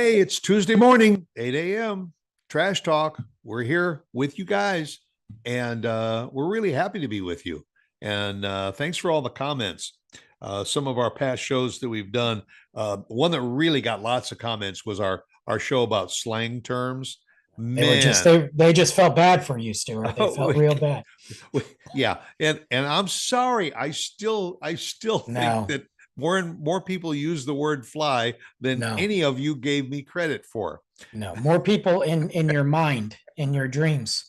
Hey, it's Tuesday morning, 8 a.m. Trash Talk. We're here with you guys, and we're really happy to be with you. And thanks for all the comments. Some of our past shows that we've done, one that really got lots of comments was our show about slang terms. They were just Man, they just felt bad for you, Stuart. They felt real bad. yeah, and I'm sorry. I still think No, that more and more people use the word fly than no, any of you gave me credit for. no. More people in your mind, in your dreams.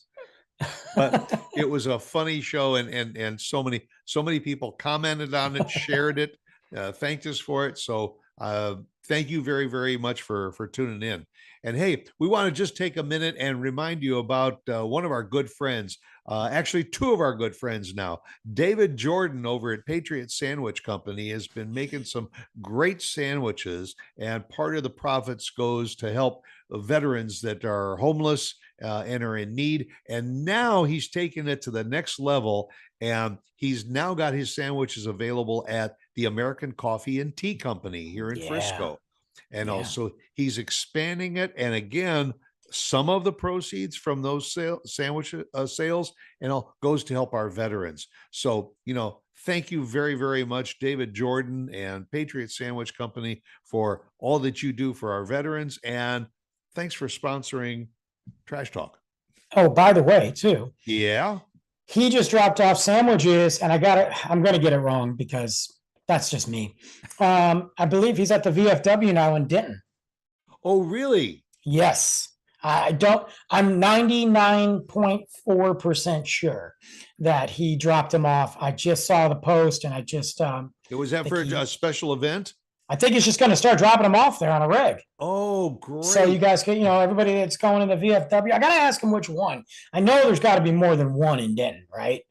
But it was a funny show, and so many people commented on it, shared it, thanked us for it. So thank you very very much for tuning in. And hey, we want to just take a minute and remind you about one of our good friends. Actually, two of our good friends now. David Jordan over at Patriot Sandwich Company has been making some great sandwiches, and part of the profits goes to help veterans that are homeless and are in need. And now he's taken it to the next level, and he's now got his sandwiches available at the American Coffee and Tea Company here in Yeah, Frisco. And yeah. also, he's expanding it. And again, some of the proceeds from those sandwich sales and all goes to help our veterans. So, thank you very, very much, David Jordan and Patriot Sandwich Company, for all that you do for our veterans. And thanks for sponsoring Trash Talk. Oh, by the way, too, Yeah. he just dropped off sandwiches, and I'm gonna get it wrong because that's just me. I believe he's at the VFW now in Denton. Oh, really? Yes. I'm 99.4% sure that he dropped him off. I just saw the post and It was that think for a special event? I think he's just going to start dropping them off there on a reg. Oh, So you great. guys can, everybody that's going in the VFW, I got to ask him which one. I know there's got to be more than one in Denton, right?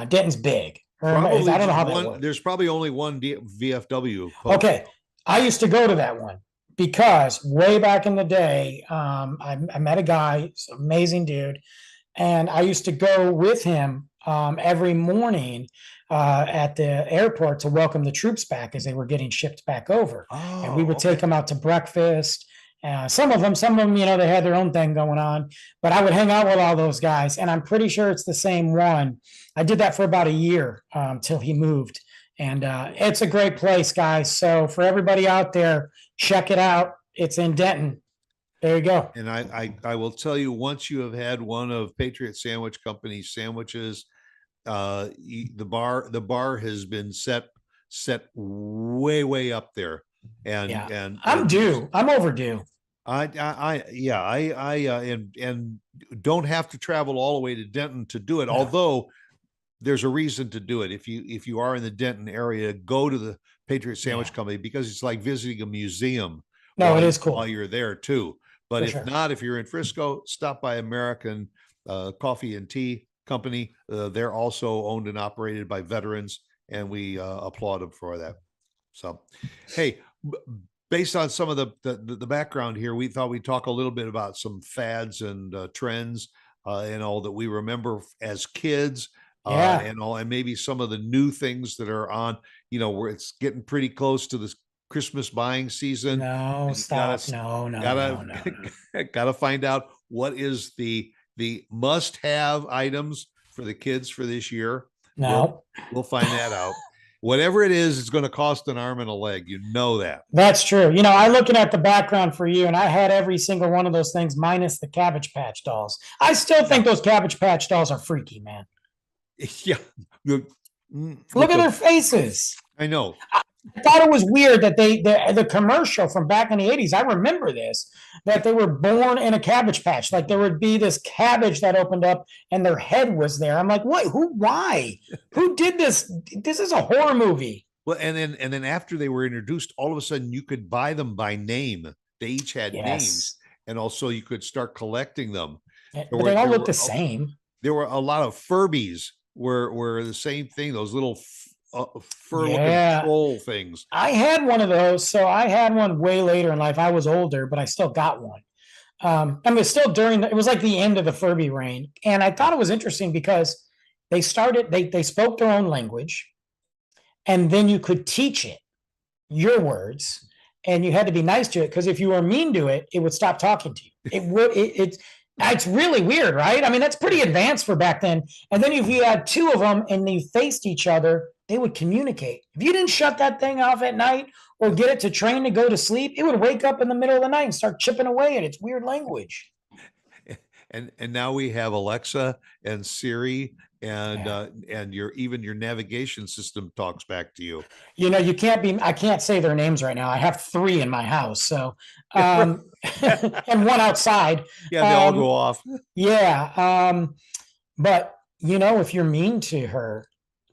Denton's big. Probably I don't know just how that one. works. There's probably only one VFW post. Okay. I used to go to that one because way back in the day, I met a guy, amazing dude, and I used to go with him every morning at the airport to welcome the troops back as they were getting shipped back over. And we Oh, would take okay. them out to breakfast. Some of them, they had their own thing going on, but I would hang out with all those guys, and I'm pretty sure it's the same one. I did that for about a year till he moved, and it's a great place, guys. So for everybody out there, check it out. It's in Denton. There you go. And I will tell you, once you have had one of Patriot Sandwich Company's sandwiches, the bar has been set way up there, and Yeah, and I'm and there's due. I'm overdue. yeah, and don't have to travel all the way to Denton to do it. No, Although there's a reason to do it. If you are in the Denton area, go to the Patriot yeah, Sandwich Company, because it's like visiting a museum no, it while is while cool you're there too. But for if sure. not, if you're in Frisco, stop by American Coffee and Tea Company. They're also owned and operated by veterans, and we applaud them for that. So, hey, based on some of the background here, we thought we'd talk a little bit about some fads and trends and all that we remember as kids, Yeah. and all, and maybe some of the new things that are on. Where it's getting pretty close to this Christmas buying season, No, and you stop. No, no, gotta no, no, no. gotta find out what is the must have items for the kids for this year. We'll No. we'll find that out. Whatever it is, it's going to cost an arm and a leg. You know that. That's true. I'm looking at the background for you, and I had every single one of those things minus the Cabbage Patch dolls. I still Yeah. think those Cabbage Patch dolls are freaky, man. Yeah. Look With at the their faces. I know. I thought it was weird that the commercial from back in the 80s, I remember this, that they were born in a cabbage patch. Like there would be this cabbage that opened up and their head was there. I'm like, what? Who? Why? Who did this? This is a horror movie. Well, and then after they were introduced, all of a sudden you could buy them by name. They each had names, Yes. and also you could start collecting them. There But were they all there look were the same. there were a lot of Furbies were the same thing. Those little fur looking Yeah. troll things. I had one of those. So I had one way later in life. I was older, but I still got one. I mean, still it was like the end of the Furby reign. And I Yeah. thought it was interesting because they spoke their own language, and then you could teach it your words, and you had to be nice to it, because if you were mean to it, it would stop talking to you. It's really weird, right? I mean, that's pretty advanced for back then. And then if you had two of them and you faced each other, they would communicate. If you didn't shut that thing off at night or get it to train to go to sleep, it would wake up in the middle of the night and start chipping away at its weird language. And now we have Alexa and Siri, and your navigation system talks back to you. I can't say their names right now. I have three in my house. So, and one outside. Yeah, they all go off. Yeah. But if you're mean to her,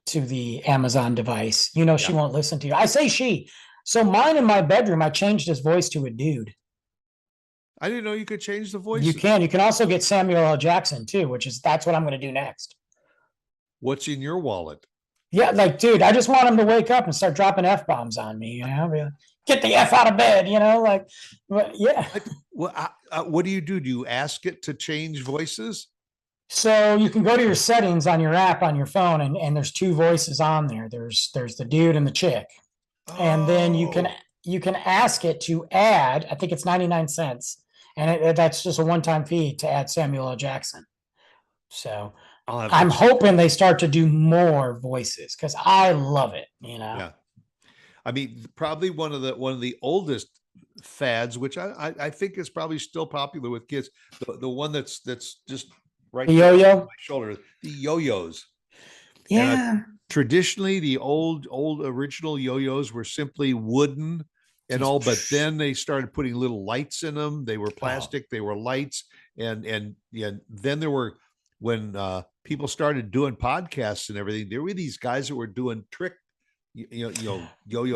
to the Amazon device, she won't listen to you. I say she. So mine in my bedroom, I changed his voice to a dude. I didn't know you could change the voice. You can. You can also get Samuel L. Jackson too, that's what I'm going to do next. What's in your wallet? Yeah, like, dude, I just want him to wake up and start dropping F-bombs on me. Get the F out of bed, yeah. What do you do? Do you ask it to change voices? So you can go to your settings on your app on your phone, and there's two voices on there. There's the dude and the chick. And then you can ask it to add, I think it's 99 cents. And that's just a one-time fee to add Samuel L. Jackson. So I'm hoping they start to do more voices, because I love it, Yeah. I mean, probably one of the oldest fads, which I think is probably still popular with kids. The one that's just right the yo-yo on my shoulder, the yo-yos. Yeah. Traditionally, the old original yo-yos were simply wooden and all, but then they started putting little lights in them. They were plastic, they were lights, and then there were, when people started doing podcasts and everything, there were these guys that were doing trick yo-yos.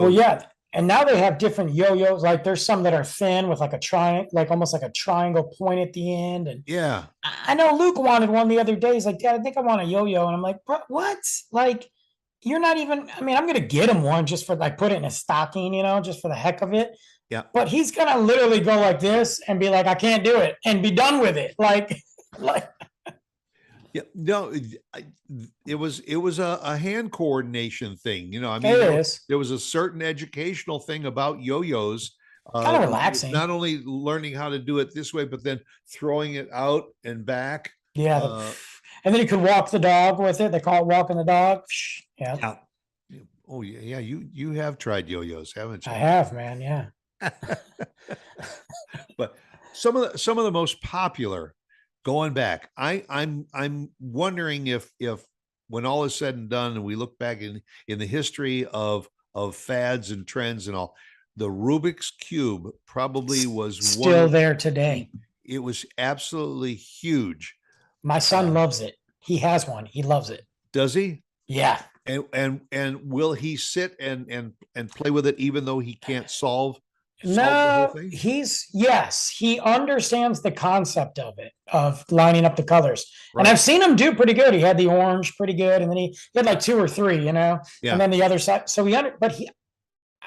Well, yeah. And now they have different yo-yos. Like, there's some that are thin with like a triangle, like almost like a triangle point at the end. And yeah, I know Luke wanted one the other day. He's like, Dad, I think I want a yo-yo. And I'm like, what? Like, you're not even, I mean, I'm going to get him one just for, like, put it in a stocking, just for the heck of it. Yeah. But he's going to literally go like this and be like, I can't do it, and be done with it. Like. Yeah, no, it was a hand coordination thing. I mean, there was a certain educational thing about yo-yos. Kind of relaxing. Not only learning how to do it this way, but then throwing it out and back. Yeah. And then you could walk the dog with it. They call it walking the dog. Yeah. Oh yeah. You have tried yo-yos, haven't you? I have, man. Yeah. But some of the most popular, going back, I'm wondering if when all is said and done, and we look back in the history of fads and trends and all, the Rubik's Cube probably was still there today. It was absolutely huge. My son loves it. He has one. He loves it. Does he? Yeah. And will he sit and play with it even though he can't solve No, the whole thing? he understands the concept of it, of lining up the colors. Right. And I've seen him do pretty good. He had the orange pretty good, and then he had like two or three, Yeah. And then the other side. So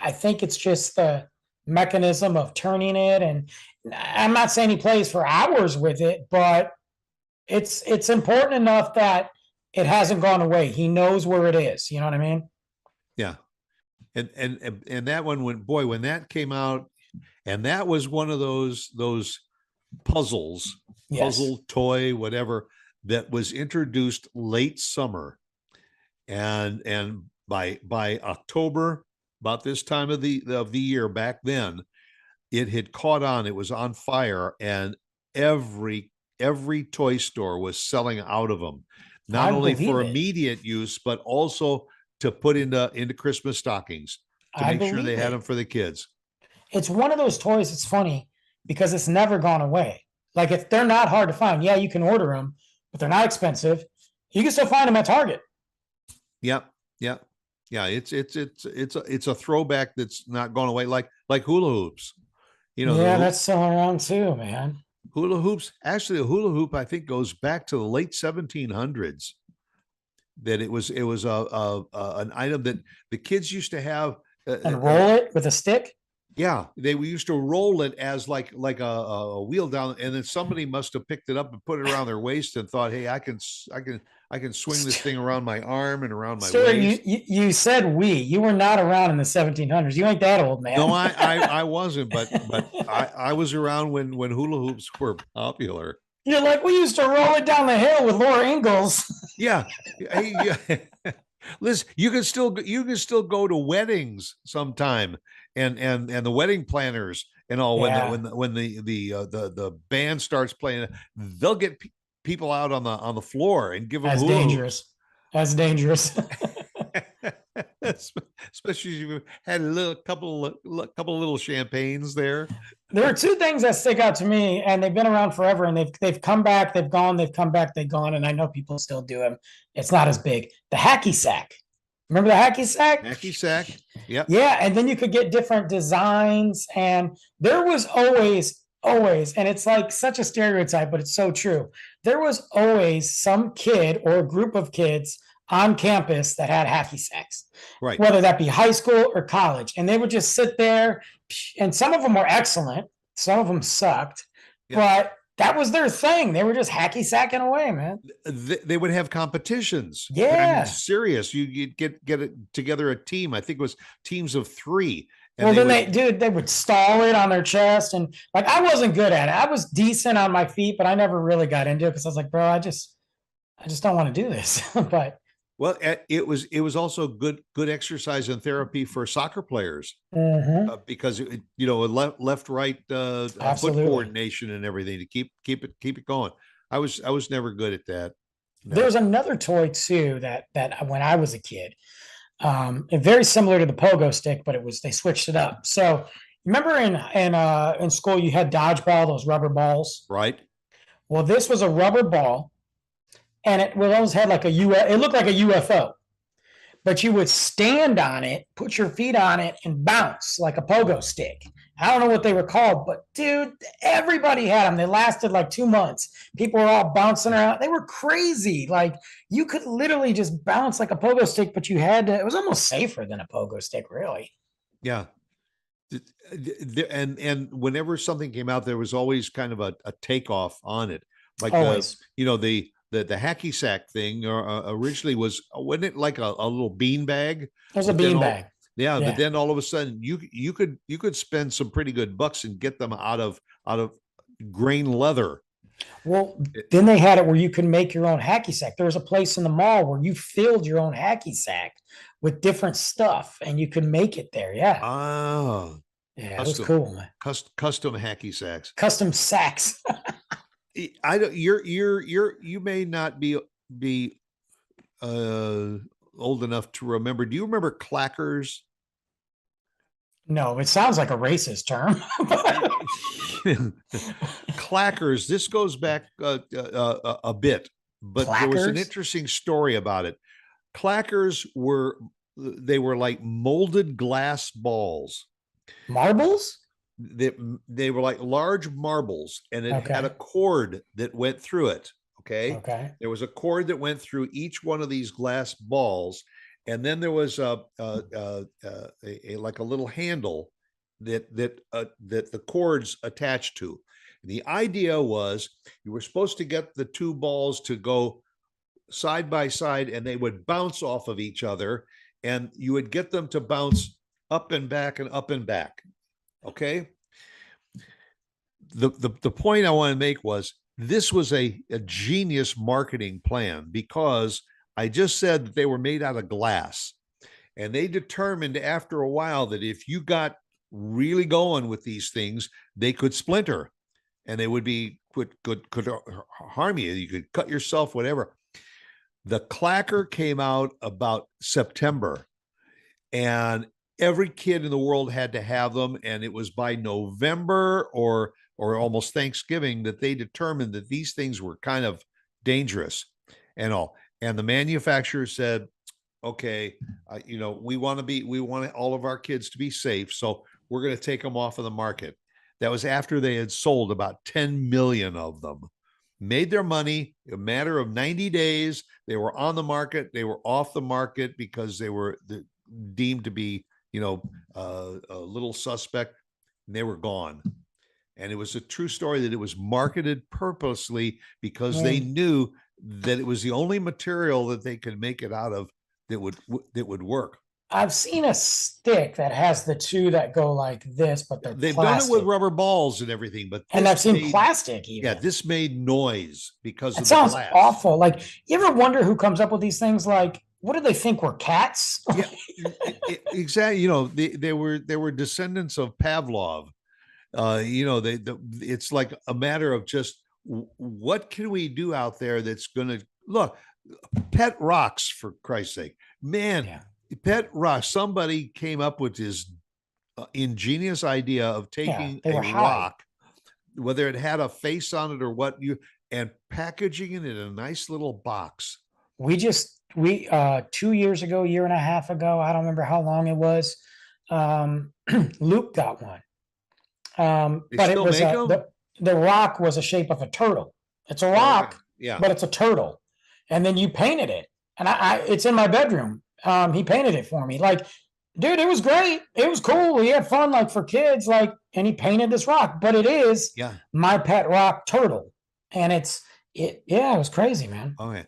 I think it's just the mechanism of turning it. And I'm not saying he plays for hours with it, but it's important enough that it hasn't gone away. He knows where it is. You know what I mean? Yeah. And that one, when that came out, and that was one of those puzzles, Yes. puzzle toy, whatever, that was introduced late summer, and by October, about this time of the year back then, it had caught on. It was on fire, and every toy store was selling out of them, not only for immediate use, but also to put into Christmas stockings, to make sure they had them for the kids. It's one of those toys. It's funny because it's never gone away. Like, if they're not hard to find, yeah, you can order them, but they're not expensive. You can still find them at Target. Yep. Yeah. It's a throwback that's not gone away. Like hula hoops. That's still around too, man. Hula hoops. Actually, a hula hoop, I think, goes back to the late 1700s. That it was an item that the kids used to have and roll it with a stick. Yeah, they used to roll it as like a wheel down, and then somebody must have picked it up and put it around their waist and thought, "Hey, I can I can swing this thing around my arm and around my Stuart, waist. you said we. You were not around in the 1700s. You ain't that old, man. No, I wasn't, but I was around when hula hoops were popular. You're like, we used to roll it down the hill with Laura Ingalls. Yeah. Yeah. Listen, you can still go to weddings sometime, and the wedding planners and all, Yeah. when the band starts playing, they'll get people out on the floor and give them That's hula hoops. dangerous. That's dangerous. Especially if you had a couple of little champagnes there. There are two things that stick out to me, and they've been around forever, and they've come back, they've gone, they've come back, they've gone, and I know people still do them. It's not as big. The hacky sack. Remember the hacky sack? Hacky sack. Yep. Yeah, and then you could get different designs, and there was always, and it's like such a stereotype, but it's so true. There was always some kid or a group of kids on campus that had hacky sacks, right? Whether that be high school or college, and they would just sit there. And some of them were excellent, some of them sucked, but that was their thing. They were just hacky sacking away, man. They would have competitions. Yeah, I mean, serious. You'd get it together a team. I think it was teams of 3. And well, then they would stall it on their chest, and like I wasn't good at it. I was decent on my feet, but I never really got into it because I was like, bro, I just don't want to do this. But well, it was also good exercise and therapy for soccer players, because left right foot coordination and everything to keep it going. I was never good at that. No. There's another toy too that when I was a kid, very similar to the pogo stick, but they switched it up. So remember in school you had dodgeball, those rubber balls, right? Well, this was a rubber ball. And it always had like it looked like a UFO, but you would stand on it, put your feet on it, and bounce like a pogo stick. I don't know what they were called, but dude, everybody had them. They lasted like 2 months. People were all bouncing around. They were crazy. Like you could literally just bounce like a pogo stick, but you had to, it was almost safer than a pogo stick, really. Yeah. And whenever something came out, there was always kind of a takeoff on it. Like, the hacky sack thing originally wasn't it like a little bean bag? It was a bean bag. Yeah, but then all of a sudden you could spend some pretty good bucks and get them out of grain leather. Well, then they had it where you could make your own hacky sack. There was a place in the mall where you filled your own hacky sack with different stuff, and you could make it there. Yeah. Oh, yeah, it was cool, man. Custom hacky sacks. Custom sacks. I don't. You may not be old enough to remember. Do you remember clackers? No, it sounds like a racist term. Clackers. This goes back a bit, but clackers? There was an interesting story about it. Clackers were like molded glass balls. Marbles? They were like large marbles, and it had a cord that went through it. Okay. There was a cord that went through each one of these glass balls, and then there was a like a little handle that the cords attached to. And the idea was you were supposed to get the 2 balls to go side by side, and they would bounce off of each other, and you would get them to bounce up and back and up and back. Okay. The point I want to make was this was a genius marketing plan, because I just said that they were made out of glass, and they determined after a while that if you got really going with these things, they could splinter, and they would be could harm you. You could cut yourself, whatever. The clacker came out about September, and every kid in the world had to have them. And it was by November or almost Thanksgiving that they determined that these things were kind of dangerous and all. And the manufacturer said, okay, we want all of our kids to be safe, so we're going to take them off of the market. That was after they had sold about 10 million of them, made their money in a matter of 90 days. They were on the market. They were off the market because they were deemed to be, a little suspect, and they were gone. And it was a true story that it was marketed purposely because they knew that it was the only material that they could make it out of that would work. I've seen a stick that has the two that go like this, but They've plastic. done it with rubber balls and everything, but and I've seen plastic even. Yeah, this made noise because it of sounds the glass. Awful. Like, you ever wonder who comes up with these things? Like, what do they think we're cats? Yeah, exactly. They were descendants of Pavlov. It's like a matter of just what can we do out there that's going to look. Pet rocks, for Christ's sake, man. Yeah. Pet rocks. Somebody came up with this ingenious idea of taking a rock, whether it had a face on it or what, and packaging it in a nice little box. We 2 years ago, year and a half ago, I don't remember how long it was. Luke got one. But it was the rock was a shape of a turtle. It's a rock, but it's a turtle. And then you painted it, and it's in my bedroom. He painted it for me. Like, dude, it was great. It was cool. We had fun, like, for kids, like, and he painted this rock, but it is my pet rock turtle. And it was crazy, man. Okay.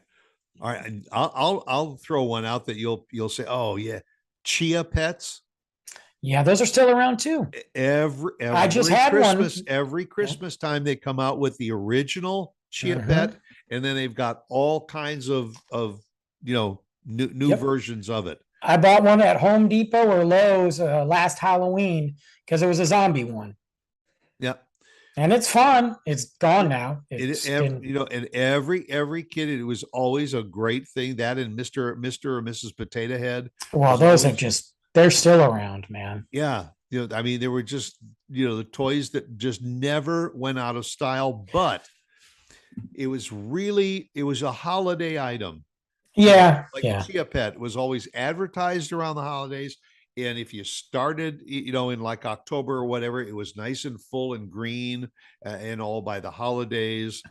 All right. I'll throw one out that you'll say, oh yeah, chia pets. Yeah, those are still around too. Every I just had Christmas, one. Every Christmas time they come out with the original chia pet, and then they've got all kinds of new versions of it. I bought one at Home Depot or Lowe's last Halloween because it was a zombie one. Yeah. And it's fun. It's gone now. And every kid, it was always a great thing. That and Mr. or Mrs. Potato Head. Well, those they're still around, man. Yeah. I mean, they were just, the toys that just never went out of style, but it was a holiday item. Yeah. Like Chia Pet was always advertised around the holidays. And if you started, in like October or whatever, it was nice and full and green and all by the holidays.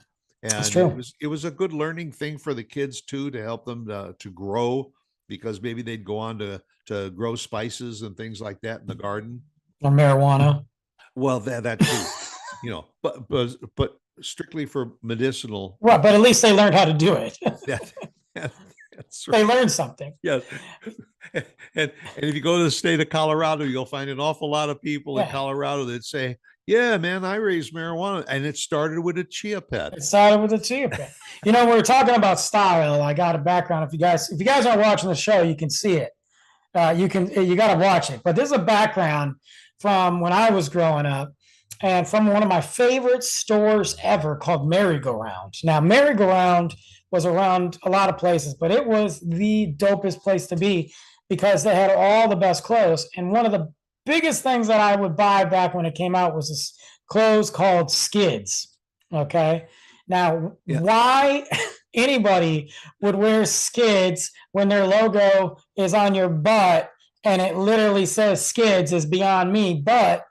And that's true. It was a good learning thing for the kids too, to help them to grow, because maybe they'd go on to grow spices and things like that in the garden. Or marijuana. Well, that too, but strictly for medicinal. Right, but at least they learned how to do it. That's right. They learned something. Yes. And if you go to the state of Colorado, you'll find an awful lot of people in Colorado that say, yeah, man, I raised marijuana. And it started with a chia pet. We were talking about style. I got a background. If you guys aren't watching the show, you can see it. You got to watch it. But this is a background from when I was growing up, and from one of my favorite stores ever called Merry-Go-Round. Now, Merry-Go-Round was around a lot of places, but it was the dopest place to be because they had all the best clothes. And one of the biggest things that I would buy back when it came out was this clothes called Skids. Okay. Now, why anybody would wear Skids when their logo is on your butt and it literally says Skids is beyond me. But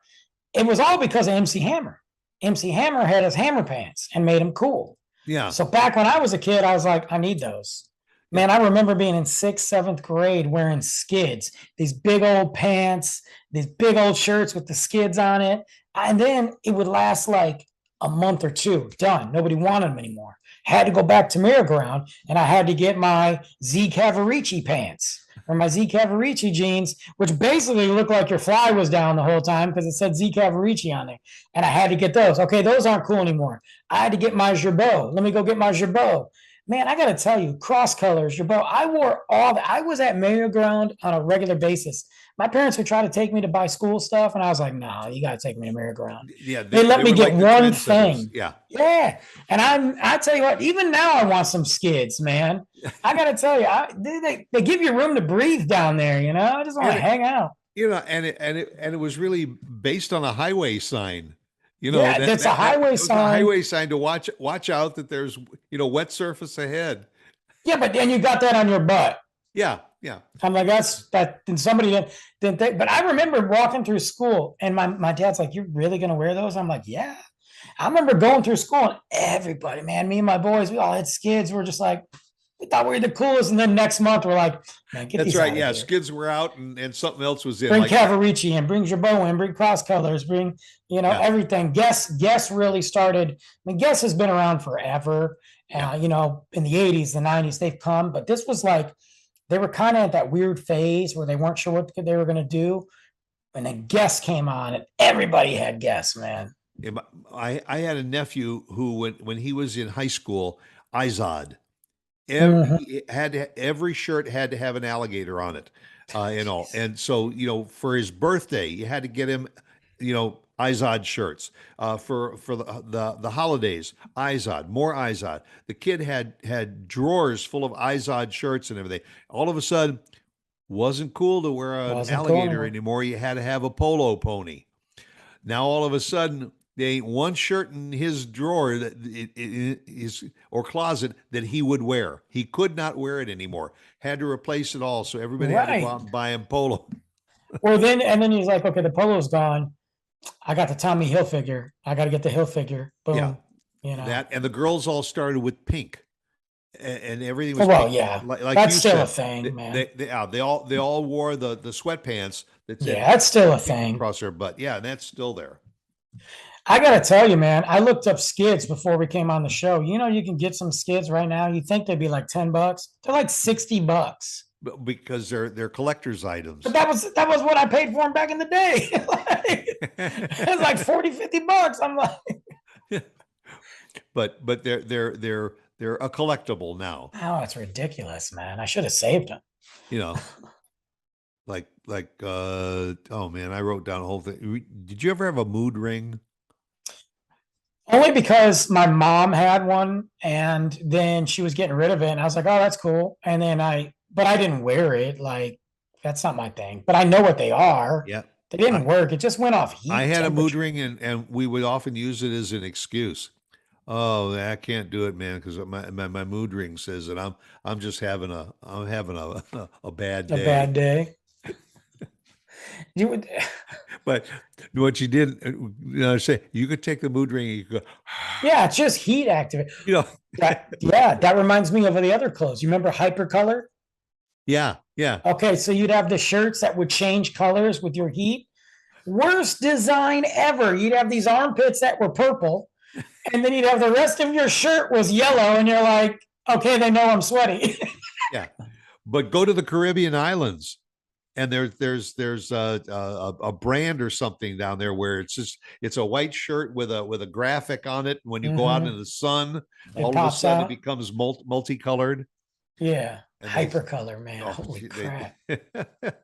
it was all because of MC Hammer. MC Hammer had his hammer pants and made them cool. Yeah. So back when I was a kid, I was like, I need those. Man, I remember being in 6th, 7th grade wearing Skids, these big old pants, these big old shirts with the Skids on it. And then it would last like a month or two. Done. Nobody wanted them anymore. Had to go back to Merry-Go-Round, and I had to get my Z Cavarici pants or my Z Cavarici jeans, which basically looked like your fly was down the whole time because it said Z Cavarici on there. And I had to get those. Okay, those aren't cool anymore. I had to get my Girbeau. Let me go get my Girbeau. Man, I got to tell you, cross colors, Girbeau. I wore all that. I was at Merry-Go-Round on a regular basis. My parents would try to take me to buy school stuff, and I was like, no, you got to take me to Merry-Go-Round. Yeah, they let me get one thing. Yeah. Yeah. And I tell you what, even now I want some Skids, man. I got to tell you, they give you room to breathe down there, I just want to hang out. And it was really based on a highway sign. That's a highway sign. A highway sign to watch out that there's wet surface ahead. Yeah, but then you got that on your butt. Yeah. I'm like, and somebody didn't think, but I remember walking through school and my dad's like, you're really going to wear those? I'm like, yeah. I remember going through school and everybody, man, me and my boys, we all had Skids. We're just like, we thought we were the coolest. And then next month we're like, man, get That's these right. out Yeah. of here. Skids were out and something else was in. Bring Cavarici in, bring Girbeau in, bring cross colors, bring, everything. Guess really started. I mean, Guess has been around forever. Yeah. In the 80s, the 90s, they've come, but this was like, they were kind of at that weird phase where they weren't sure what they were going to do. And then Guess came on, and everybody had Guess, man. I had a nephew who, when he was in high school, Izod. Mhm. Every shirt had to have an alligator on it, and all. And so, for his birthday, you had to get him, Izod shirts. For the holidays, Izod, more Izod. The kid had drawers full of Izod shirts and everything. All of a sudden, wasn't cool to wear an Wasn't cool alligator anymore. anymore. You had to have a polo pony. Now all of a sudden, there ain't one shirt in his drawer that is or closet that he would wear. He could not wear it anymore. Had to replace it all. So everybody had to go Right. out and buy him polo. And then he's like, okay, the polo's gone. I got the Tommy Hilfiger. I got to get the Hilfiger. Yeah, Boom. that, and the girls all started with pink, and everything was Well, pink. yeah, Like that's you still a said, thing, man. they all wore the sweatpants that said Yeah, that's still a pink thing. across their butt. Yeah, and that's still there. I gotta tell you, man, I looked up skids before we came on the show. You can get some skids right now. You think they'd be like $10. They're like $60. Because they're collector's But items. that was what I paid for them back in the day. It's like 40, $50. I'm like, but they're a collectible now. oh, it's ridiculous, man. I should have saved them. You know, oh man, I wrote down a whole thing. Did you ever have a mood ring? Only because my mom had one and then she was getting rid of it. And I was like, oh, that's cool. And then but I didn't wear it. Like, that's not my thing. But I know what they are. Yeah. They didn't work. It just went off I heat had a mood temperature. ring, and we would often use it as an excuse. Oh, I can't do it, man, because my mood ring says that I'm having a bad A day. bad day. You would, But what you did, say you could take the mood ring and you could go, yeah, it's just heat activate. you know, That reminds me of the other clothes. You remember Hypercolor? yeah, yeah. Okay, so you'd have the shirts that would change colors with your heat. Worst design ever. You'd have these armpits that were purple, and then you'd have the rest of your shirt was yellow, and you're like, okay, they know I'm sweaty. Yeah, but go to the Caribbean islands, and there's a brand or something down there where it's a white shirt with a graphic on it. When you go out in the sun, It all of a pops sudden it out. becomes multicolored. Yeah, And Hypercolor, man. oh, Holy they, crap!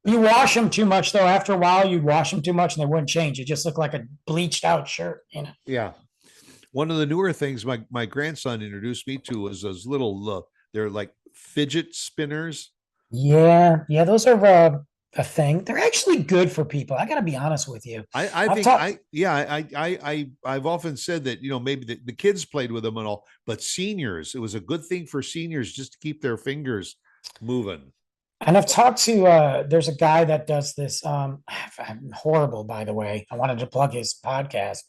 You wash them too much, though. After a while, you'd wash them too much, and they wouldn't change. It just looked like a bleached out shirt. yeah. One of the newer things my grandson introduced me to was those little they're like fidget spinners. Yeah, those are a thing. They're actually good for people. I got to be honest with you. I I've think talked. I've often said that, maybe the kids played with them and all, but seniors, it was a good thing for seniors just to keep their fingers moving. And I've talked to there's a guy that does this. I'm horrible, by the way. I wanted to plug his podcast.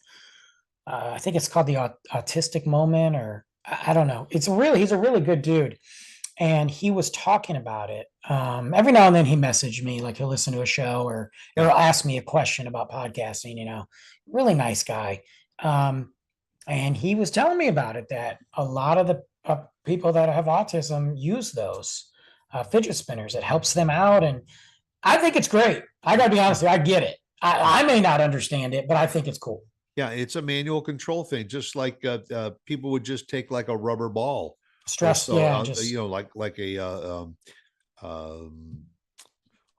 I think it's called the Autistic Moment, or I don't know. He's a really good dude, and he was talking about it. Every now and then he messaged me, like he'll listen to a show or Yeah. he'll ask me a question about podcasting. Really nice guy. And he was telling me about it, that a lot of the people that have autism use those fidget spinners. It helps them out, and I think it's great. I gotta be honest with you, I get it. I may not understand it, but I think it's cool. Yeah, it's a manual control thing, just like people would just take like a rubber ball or Stress, so, yeah, just like a um,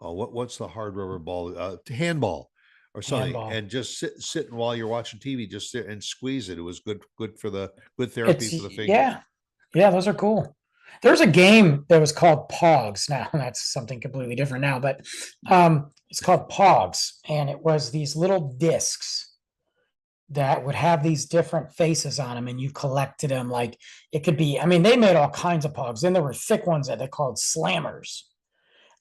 oh, what's the hard rubber ball? Handball or something, handball. and just sitting while you're watching TV, just sit and squeeze it. It was good therapy It's for the fingers. yeah, those are cool. There's a game that was called Pogs. Now that's something completely different now, but it's called Pogs, and it was these little discs that would have these different faces on them, and you collected them. Like, it could be, I mean, they made all kinds of Pogs. Then there were thick ones that they called slammers.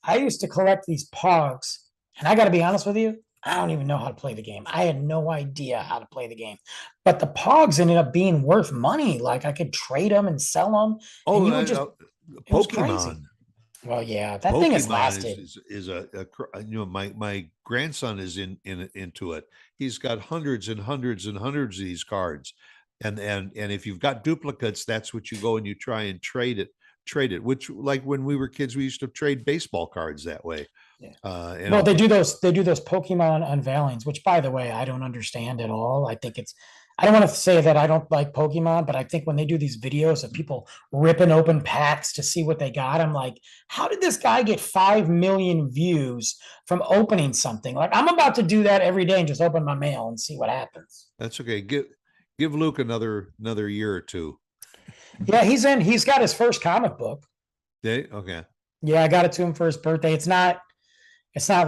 I used to collect these Pogs, and I got to be honest with you, I don't even know how to play the game. I had no idea how to play the game, but the Pogs ended up being worth money. Like, I could trade them and sell them, and Oh, you would just, it was crazy. Pokemon. Well, yeah, that thing has Pokemon lasted. is my grandson is into it. He's got hundreds and hundreds and hundreds of these cards. And if you've got duplicates, that's what you go and you try and trade it, which, like when we were kids, we used to trade baseball cards that way. Yeah. You Well, know, they do those Pokemon unveilings, which by the way, I don't understand at all. I think I don't want to say that I don't like Pokemon, but I think when they do these videos of people ripping open packs to see what they got, I'm like, how did this guy get 5 million views from opening something? Like, I'm about to do that every day and just open my mail and see what happens. that's okay. Give Luke another year or two. Yeah, he's got his first comic book. Okay. Yeah, I got it to him for his birthday. It's not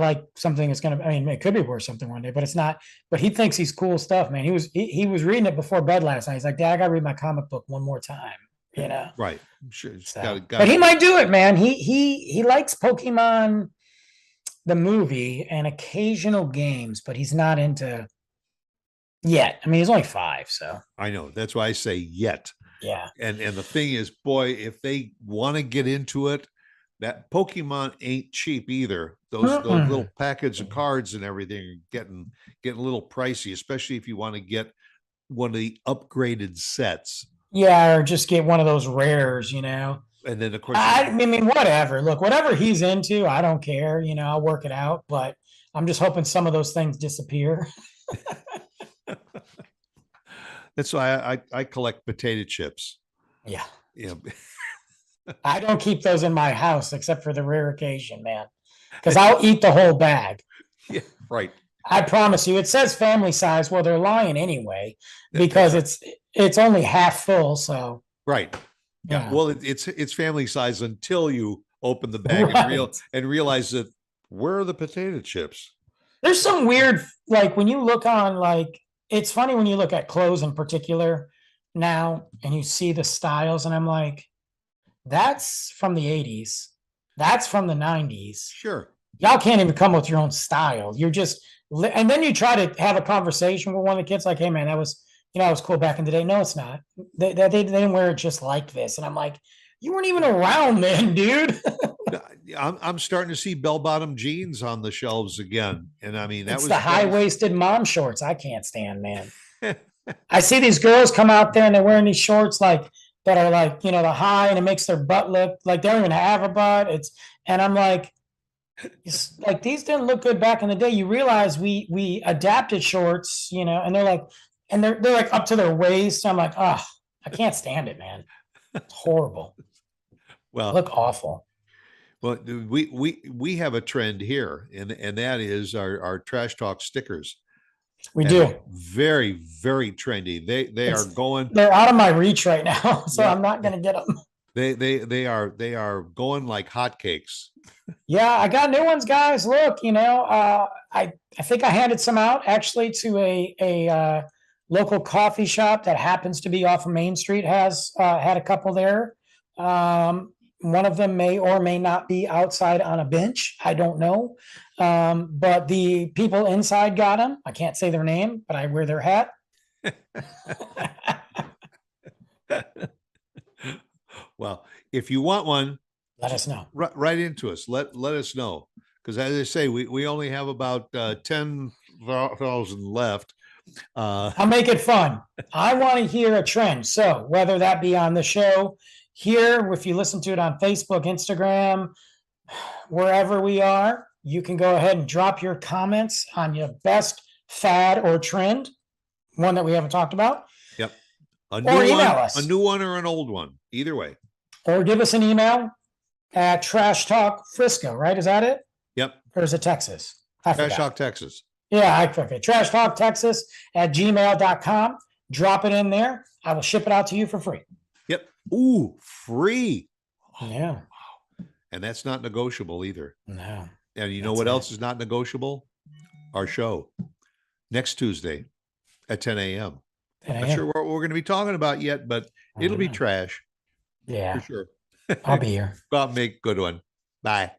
like something that's gonna. I mean, it could be worth something one day, but it's not. But he thinks he's cool stuff, man. He was reading it before bed last night. He's like, Dad, I gotta read my comic book one more time. You know, Right. Sure. so, but he might do it, man. He likes Pokemon the movie and occasional games, but he's not into yet. I mean, he's only 5, so I know. That's why I say yet. yeah. And the thing is, boy, if they want to get into it, that Pokemon ain't cheap either. Those little package of cards and everything are getting a little pricey, especially if you want to get one of the upgraded sets. Yeah, or just get one of those rares, you know. And then of course, I mean, whatever. Look, whatever he's into, I don't care. You know, I'll work it out. But I'm just hoping some of those things disappear. that's why I collect potato chips. Yeah. Yeah. I don't keep those in my house except for the rare occasion, man. Because I'll eat the whole bag. Yeah, right. I promise you. It says family size. Well, they're lying anyway because it's only half full. So right. Yeah. yeah. Well, it's family size until you open the bag Right. and realize that where are the potato chips? There's some weird, like when you look on, like it's funny when you look at clothes in particular now and you see the styles, and I'm like, that's from the 80s. That's from the 90s. Sure. Y'all can't even come with your own style. You're just, and then you try to have a conversation with one of the kids, like, hey, man, that was, you know, it was cool back in the day. No, it's not. They didn't wear it just like this. And I'm like, you weren't even around then, dude. I'm starting to see bell-bottom jeans on the shelves again. And I mean, It's the high-waisted mom shorts I can't stand, man. I see these girls come out there and they're wearing these shorts like that are like, you know, the high, and it makes their butt look like they don't even have a butt. And I'm like, it's like these didn't look good back in the day. You realize we adapted shorts, you know, and they're like, and they're like up to their waist. So I'm like, oh, I can't stand it, man. It's horrible. Well, look awful. Well, we have a trend here, and that is our trash talk stickers. We do. Very, very trendy. They're out of my reach right now, so I'm not going to get them. They are going like hotcakes. Yeah, I got new ones, guys. Look, you know, I think I handed some out actually to a local coffee shop that happens to be off of Main Street. Has had a couple there. One of them may or may not be outside on a bench. I don't know. But the people inside got them. I can't say their name, but I wear their hat. Well, if you want one, let us know. Right into us. Let us know. Because as I say, we only have about 10,000 left. I'll make it fun. I want to hear a trend. So whether that be on the show here, if you listen to it on Facebook, Instagram, wherever we are, you can go ahead and drop your comments on your best fad or trend, one that we haven't talked about. Yep. Or email us. A new one or an old one, either way. Or give us an email at Trashtalkfrisco, right? Is that it? Yep. Or is it Texas? Trash Talk Texas. Yeah, okay. Trashtalktexas at gmail.com. Drop it in there. I will ship it out to you for free. Yep. Ooh, free. Yeah. Wow. And that's not negotiable either. No. And you know what else is not negotiable? Our show next Tuesday at 10 a.m. Not sure what we're going to be talking about yet, but it'll be trash. Yeah. For sure. I'll be here. Go out and make a good one. Bye.